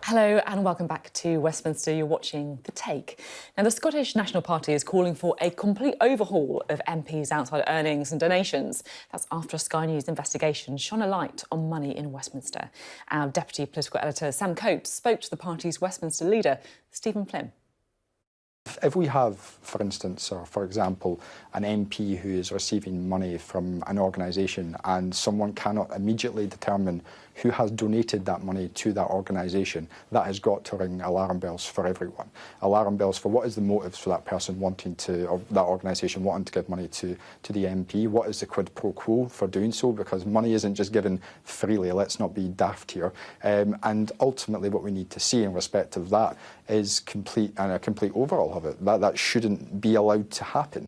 [SPEAKER 1] Hello and welcome back to Westminster. You're watching The Take. Now, the Scottish National Party is calling for a complete overhaul of MPs' outside earnings and donations. That's after a Sky News investigation shone a light on money in Westminster. Our Deputy Political Editor, Sam Coates, spoke to the party's Westminster leader, Stephen Flynn.
[SPEAKER 7] If we have, for instance, or for example, an MP who is receiving money from an organisation and someone cannot immediately determine who has donated that money to that organisation, that has got to ring alarm bells for everyone. Alarm bells for what is the motives for that person wanting to, or that organisation wanting to give money to the MP. What is the quid pro quo for doing so? Because money isn't just given freely, let's not be daft here. And ultimately what we need to see in respect of that is a complete overhaul of it. That shouldn't be allowed to happen.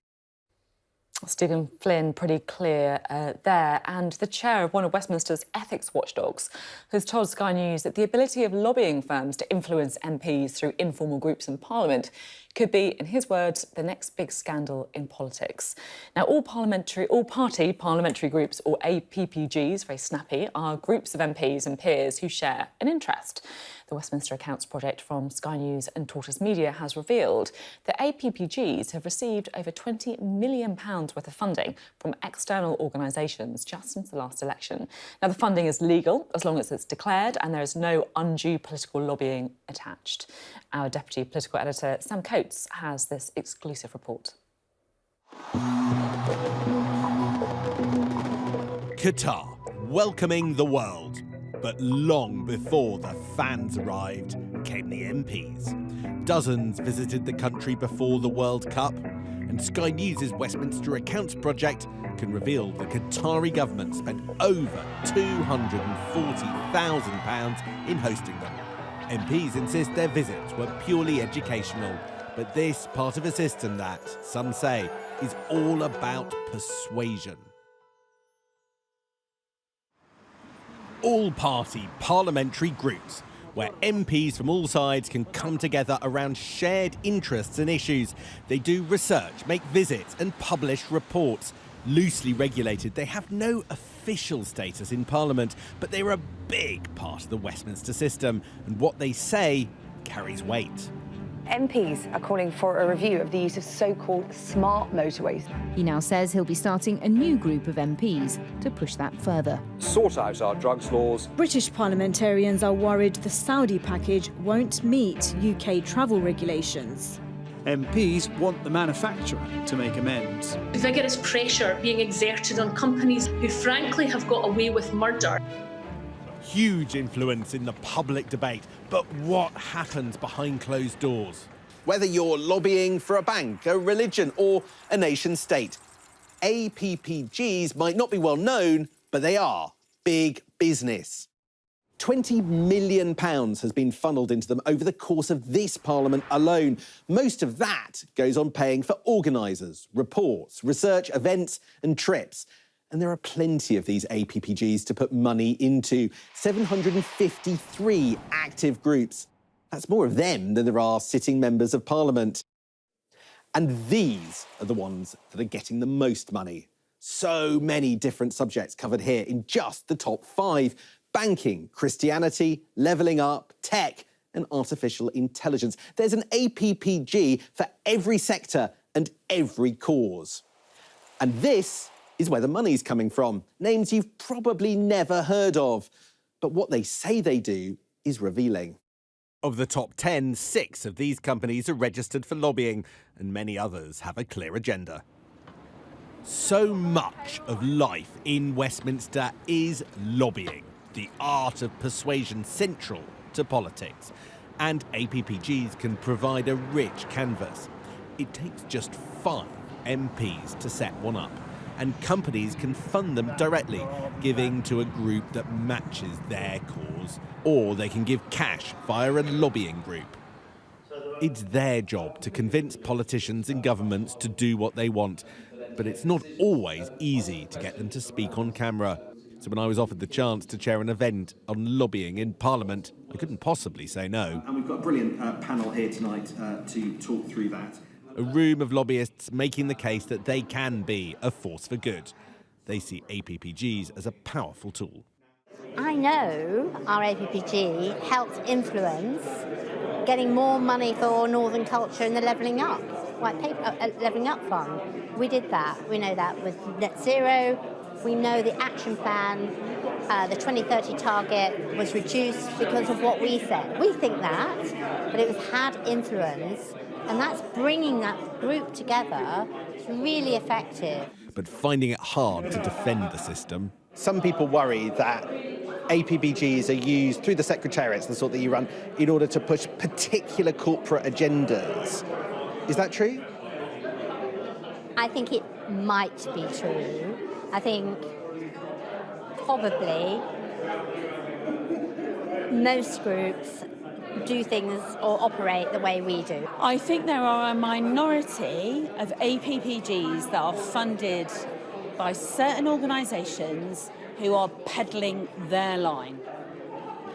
[SPEAKER 1] Stephen Flynn, pretty clear there. And the chair of one of Westminster's ethics watchdogs has told Sky News that the ability of lobbying firms to influence MPs through informal groups in Parliament could be, in his words, the next big scandal in politics. Now, all-party parliamentary groups, or APPGs, very snappy, are groups of MPs and peers who share an interest. The Westminster Accounts project from Sky News and Tortoise Media has revealed that APPGs have received over £20 million worth of funding from external organisations just since the last election. Now, the funding is legal as long as it's declared and there is no undue political lobbying attached. Our Deputy Political Editor, Sam Coates, has this exclusive report.
[SPEAKER 20] Qatar, welcoming the world. But long before the fans arrived, came the MPs. Dozens visited the country before the World Cup, and Sky News' Westminster Accounts project can reveal the Qatari government spent over £240,000 in hosting them. MPs insist their visits were purely educational, but this part of a system that, some say, is all about persuasion. All-party parliamentary groups, where MPs from all sides can come together around shared interests and issues. They do research, make visits and publish reports. Loosely regulated, they have no official status in Parliament, but they're a big part of the Westminster system, and what they say carries weight.
[SPEAKER 21] MPs are calling for a review of the use of so-called smart motorways.
[SPEAKER 22] He now says he'll be starting a new group of MPs to push that further.
[SPEAKER 23] Sort out our drugs laws.
[SPEAKER 24] British parliamentarians are worried the Saudi package won't meet UK travel regulations.
[SPEAKER 25] MPs want the manufacturer to make amends.
[SPEAKER 26] Vigorous pressure being exerted on companies who frankly have got away with murder.
[SPEAKER 20] Huge influence in the public debate, but what happens behind closed doors?
[SPEAKER 6] Whether you're lobbying for a bank, a religion or a nation state, APPGs might not be well known, but they are big business. £20 million has been funnelled into them over the course of this Parliament alone. Most of that goes on paying for organisers, reports, research, events and trips. And there are plenty of these APPGs to put money into. 753 active groups. That's more of them than there are sitting members of Parliament. And these are the ones that are getting the most money. So many different subjects covered here in just the top 5. Banking, Christianity, levelling up, tech and artificial intelligence. There's an APPG for every sector and every cause. And this is where the money's coming from. Names you've probably never heard of. But what they say they do is revealing.
[SPEAKER 20] Of the top 10, 6 of these companies are registered for lobbying, and many others have a clear agenda. So much of life in Westminster is lobbying, the art of persuasion central to politics. And APPGs can provide a rich canvas. It takes just 5 MPs to set one up. And companies can fund them directly, giving to a group that matches their cause. Or they can give cash via a lobbying group. It's their job to convince politicians and governments to do what they want. But it's not always easy to get them to speak on camera. So when I was offered the chance to chair an event on lobbying in Parliament, I couldn't possibly say no.
[SPEAKER 27] And we've got a brilliant panel here tonight to talk through that.
[SPEAKER 20] A room of lobbyists making the case that they can be a force for good. They see APPGs as a powerful tool.
[SPEAKER 4] I know our APPG helped influence getting more money for Northern culture in the Levelling Up White Paper, Levelling Up Fund. We did that. We know that with net zero. We know the action plan, the 2030 target was reduced because of what we said. We think that, but it was had influence, and that's bringing that group together. It's really effective.
[SPEAKER 20] But finding it hard to defend the system.
[SPEAKER 6] Some people worry that APPGs are used through the secretariats, the sort that you run, in order to push particular corporate agendas. Is that true?
[SPEAKER 4] I think it might be true. I think probably most groups do things or operate the way we do.
[SPEAKER 5] I think there are a minority of APPGs that are funded by certain organisations who are peddling their line,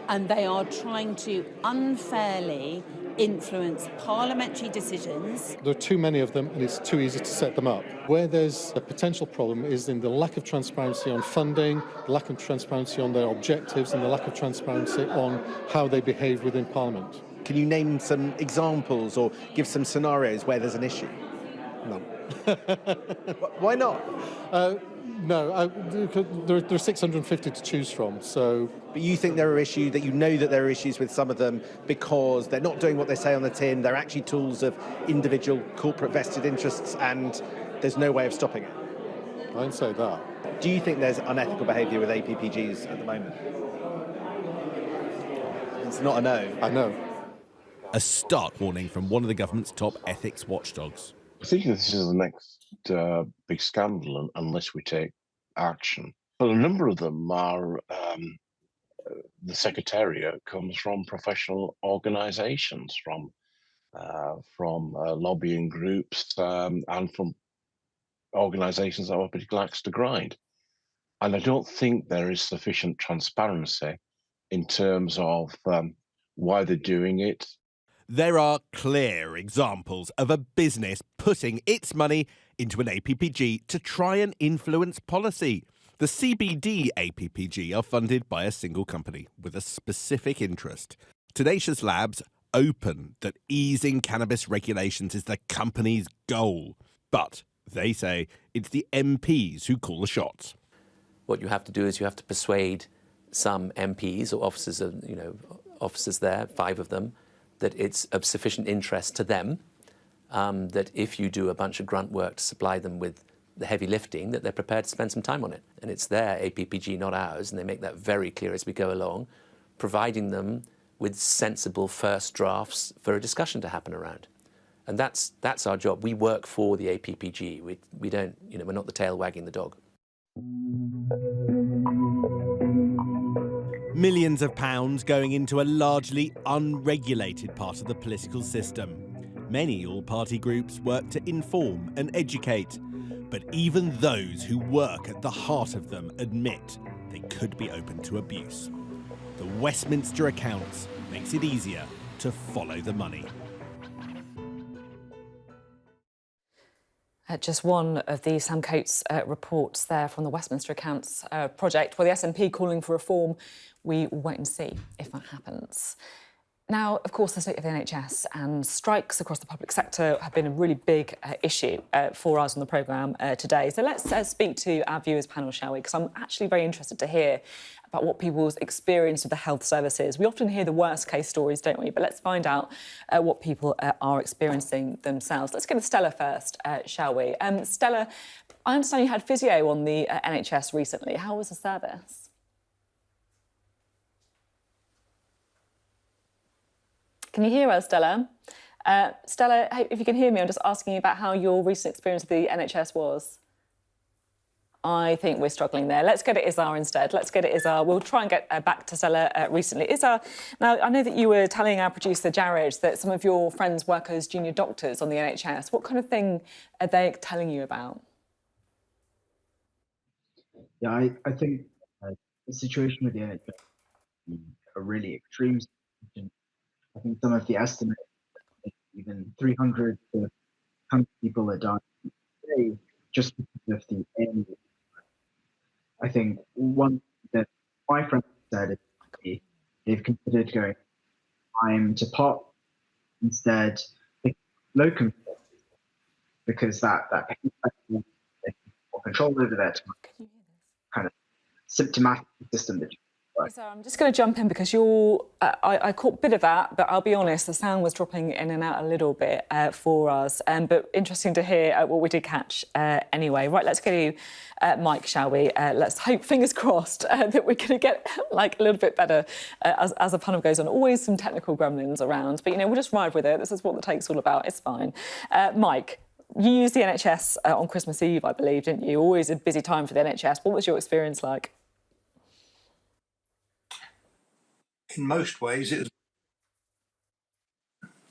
[SPEAKER 5] and they are trying to unfairly influence parliamentary decisions.
[SPEAKER 8] There are too many of them and it's too easy to set them up. Where there's a potential problem is in the lack of transparency on funding, the lack of transparency on their objectives, and the lack of transparency on how they behave within Parliament.
[SPEAKER 6] Can you name some examples or give some scenarios where there's an issue?
[SPEAKER 8] No.
[SPEAKER 6] Why not?
[SPEAKER 8] No, there are 650 to choose from, so...
[SPEAKER 6] But you think there are issues, that you know that there are issues with some of them because they're not doing what they say on the tin, they're actually tools of individual corporate vested interests, and there's no way of stopping it?
[SPEAKER 8] I didn't say that.
[SPEAKER 6] Do you think there's unethical behaviour with APPGs at the moment? It's not a no.
[SPEAKER 8] I know.
[SPEAKER 20] A stark warning from one of the government's top ethics watchdogs.
[SPEAKER 9] I think this is the next big scandal unless we take action. But a number of them are, the Secretariat comes from professional organisations, from lobbying groups and from organisations that are particularly axe to grind. And I don't think there is sufficient transparency in terms of why they're doing it.
[SPEAKER 20] There are clear examples of a business putting its money into an APPG to try and influence policy. The CBD APPG are funded by a single company with a specific interest. Tenacious Labs open that easing cannabis regulations is the company's goal. But they say it's the MPs who call the shots.
[SPEAKER 10] What you have to do is you have to persuade some MPs or officers, officers there, 5 of them, that it's of sufficient interest to them, that if you do a bunch of grunt work to supply them with the heavy lifting, that they're prepared to spend some time on it. And it's their APPG, not ours, and they make that very clear as we go along, providing them with sensible first drafts for a discussion to happen around. And that's our job. We work for the APPG. We don't, we're not the tail wagging the dog.
[SPEAKER 20] Millions of pounds going into a largely unregulated part of the political system. Many all-party groups work to inform and educate, but even those who work at the heart of them admit they could be open to abuse. The Westminster accounts makes it easier to follow the money.
[SPEAKER 1] Just one of the Sam Coates reports there from the Westminster Accounts project, where the SNP calling for reform. We will wait and see if that happens. Now, of course, the state of the NHS and strikes across the public sector have been a really big issue for us on the programme today. So let's speak to our viewers panel, shall we? Because I'm actually very interested to hear about what people's experience of the health services. We often hear the worst case stories, don't we? But let's find out what people are experiencing themselves. Let's go to Stella first, shall we? Stella, I understand you had physio on the NHS recently. How was the service? Can you hear us, Stella? Stella, if you can hear me, I'm just asking you about how your recent experience of the NHS was. I think we're struggling there. Let's go to Izar instead. Let's go to Izar. We'll try and get back to Stella recently. Izar, now, I know that you were telling our producer, Jared, that some of your friends work as junior doctors on the NHS. What kind of thing are they telling you about?
[SPEAKER 11] Yeah, I think the situation with the NHS is a really extreme situation. I think some of the estimates, even 300 to 100 people are dying today just because of the end. I think one that my friend said considered going time to part instead locum, because that more control over their time, kind of symptomatic system that.
[SPEAKER 1] So I'm just going to jump in because I caught a bit of that, but I'll be honest, the sound was dropping in and out a little bit for us. But interesting to hear what we did catch anyway. Right, let's go to Mike, shall we? Let's hope, fingers crossed, that we're going to get like a little bit better as the panel goes on. Always some technical gremlins around, but we'll just ride with it. This is what the take's all about. It's fine. Mike, you used the NHS on Christmas Eve, I believe, didn't you? Always a busy time for the NHS. What was your experience like?
[SPEAKER 2] In most ways, it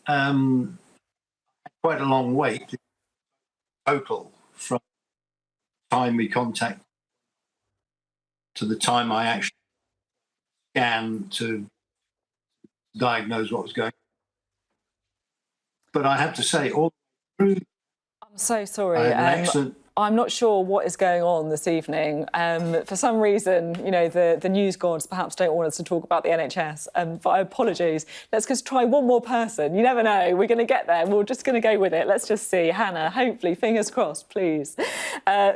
[SPEAKER 2] was quite a long wait total from the time we contacted to the time I actually scanned to diagnose what was going on. But I have to say, all through,
[SPEAKER 1] I'm so sorry. I'm not sure what is going on this evening. For some reason, the news gods perhaps don't want us to talk about the NHS. But apologies. Let's just try one more person. You never know. We're going to get there. We're just going to go with it. Let's just see. Hannah, hopefully, fingers crossed, please.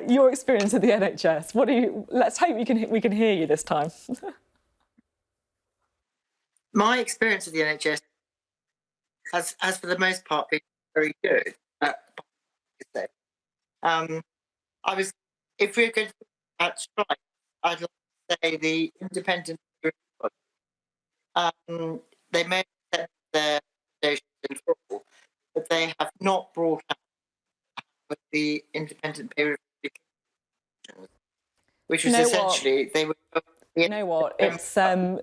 [SPEAKER 1] Your experience of the NHS. Let's hope we can hear you this time.
[SPEAKER 3] My experience of the NHS has for the most part been very good. If we're going to at strike, I'd like to say the independent they may have set their recommendations in full, but they have not brought up with the independent peer review, which was essentially they were.
[SPEAKER 1] You know what? It's. I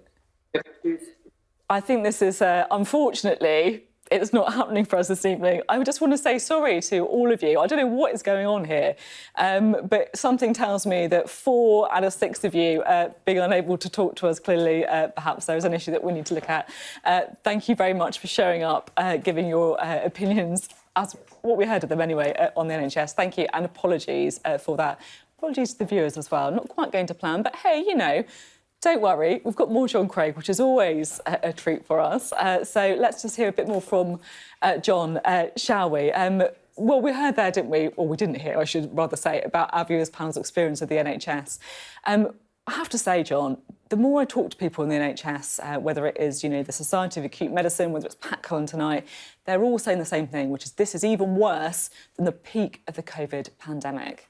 [SPEAKER 1] think this is unfortunately. It's not happening for us this evening. I just want to say sorry to all of you. I don't know what is going on here, but something tells me that 4 out of 6 of you being unable to talk to us clearly, perhaps there is an issue that we need to look at. Thank you very much for showing up, giving your opinions, as what we heard of them anyway, on the NHS. Thank you, and apologies for that. Apologies to the viewers as well. Not quite going to plan, but hey, don't worry, we've got more Jon Craig, which is always a treat for us. So let's just hear a bit more from Jon, shall we? Well, we heard there, didn't we? Or we didn't hear, I should rather say, about our viewers' panel's experience of the NHS. I have to say, Jon, the more I talk to people in the NHS, whether it is, the Society of Acute Medicine, whether it's Pat Cullen tonight, they're all saying the same thing, which is this is even worse than the peak of the COVID pandemic.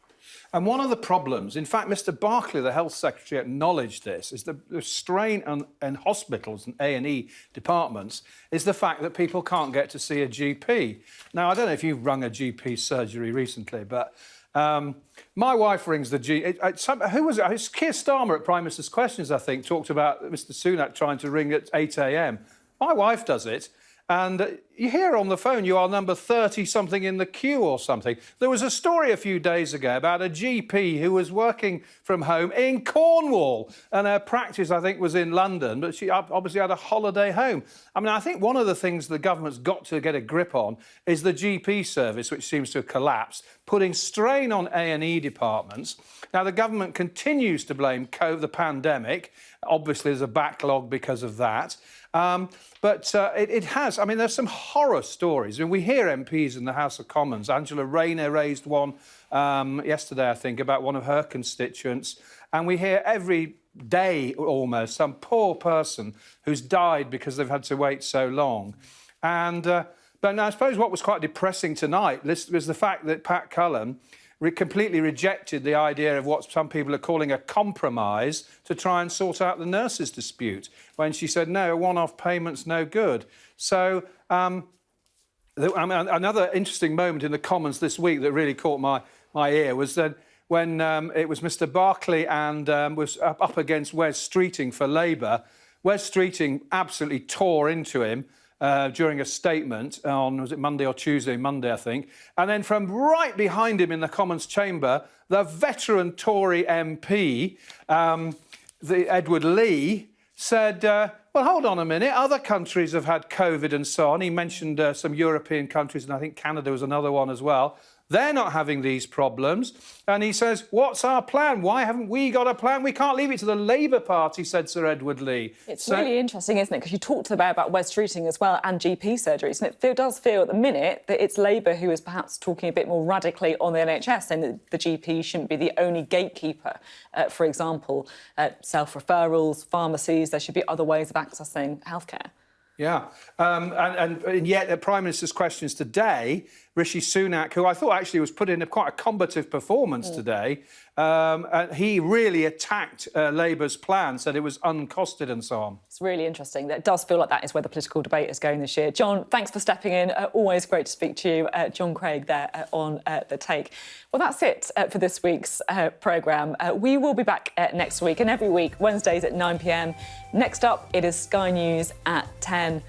[SPEAKER 18] And one of the problems, in fact, Mr Barclay, the Health Secretary, acknowledged this, is the strain on hospitals and A&E departments is the fact that people can't get to see a GP. Now, I don't know if you've rung a GP surgery recently, but my wife rings the GP. Who was it? It was Keir Starmer at Prime Minister's Questions, I think, talked about Mr Sunak trying to ring at 8 a.m. My wife does it. And you hear on the phone you are number 30-something in the queue or something. There was a story a few days ago about a GP who was working from home in Cornwall, and her practice, I think, was in London, but she obviously had a holiday home. I mean, I think one of the things the government's got to get a grip on is the GP service, which seems to have collapsed, putting strain on A&E departments. Now, the government continues to blame the pandemic. Obviously, there's a backlog because of that. But it has. I mean, there's some horror stories. I mean, we hear MPs in the House of Commons. Angela Rayner raised one yesterday, I think, about one of her constituents. And we hear every day almost some poor person who's died because they've had to wait so long. And but now, I suppose what was quite depressing tonight was the fact that Pat Cullen completely rejected the idea of what some people are calling a compromise to try and sort out the nurses' dispute, when she said, no, a one-off payment's no good. So another interesting moment in the Commons this week that really caught my ear was that when it was Mr Barclay and was up against Wes Streeting for Labour. Wes Streeting absolutely tore into him during a statement on, was it Monday or Tuesday? Monday, I think. And then from right behind him in the Commons chamber, the veteran Tory MP, Edward Lee, said, well, hold on a minute, other countries have had COVID and so on. He mentioned some European countries, and I think Canada was another one as well. They're not having these problems. And he says, what's our plan? Why haven't we got a plan? We can't leave it to the Labour Party, said Sir Edward Lee.
[SPEAKER 1] It's really interesting, isn't it? Because you talked about West Streeting as well and GP surgeries. And it does feel at the minute that it's Labour who is perhaps talking a bit more radically on the NHS, saying that the GP shouldn't be the only gatekeeper. For example, self-referrals, pharmacies, there should be other ways of accessing healthcare.
[SPEAKER 18] Yeah, and yet the Prime Minister's questions today, Rishi Sunak, who I thought actually was put in quite a combative performance today, he really attacked Labour's plan, said it was uncosted and so on.
[SPEAKER 1] It's really interesting. That does feel like that is where the political debate is going this year. Jon, thanks for stepping in. Always great to speak to you. Jon Craig there on The Take. Well, that's it for this week's programme. We will be back next week and every week, Wednesdays at 9 p.m. Next up, it is Sky News at 10.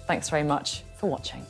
[SPEAKER 1] Thanks very much for watching.